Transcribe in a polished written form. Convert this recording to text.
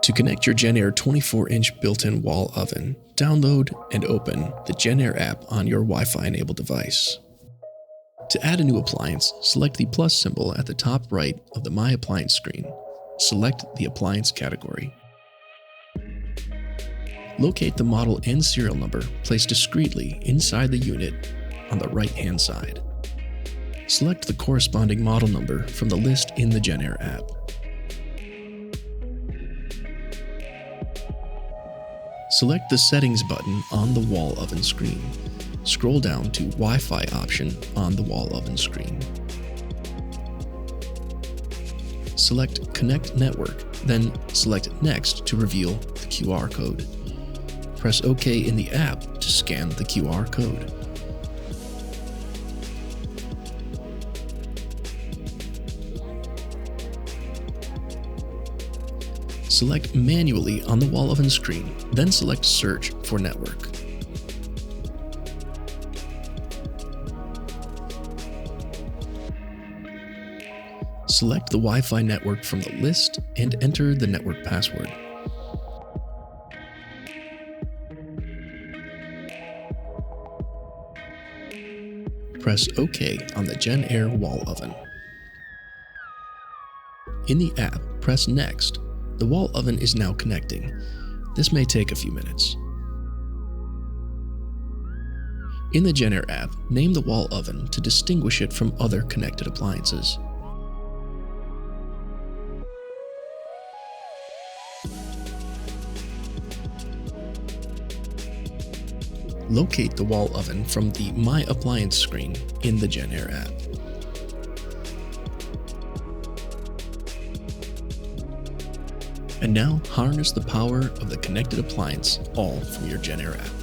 To connect your JennAir 24-inch built-in wall oven, download and open the JennAir app on your Wi-Fi enabled device. To add a new appliance, select the plus symbol at the top right of the My Appliance screen. Select the appliance category. Locate the model and serial number placed discreetly inside the unit on the right-hand side. Select the corresponding model number from the list in the JennAir app. Select the Settings button on the wall oven screen. Scroll down to Wi-Fi option on the wall oven screen. Select Connect Network, then select Next to reveal the QR code. Press OK in the app to scan the QR code. Select Manually on the wall oven screen, then select Search for Network. Select the Wi-Fi network from the list and enter the network password. Press OK on the JennAir wall oven. In the app, press Next. The wall oven is now connecting. This may take a few minutes. In the JennAir app, name the wall oven to distinguish it from other connected appliances. Locate the wall oven from the My Appliance screen in the JennAir app. And now harness the power of the connected appliance all from your JennAir app.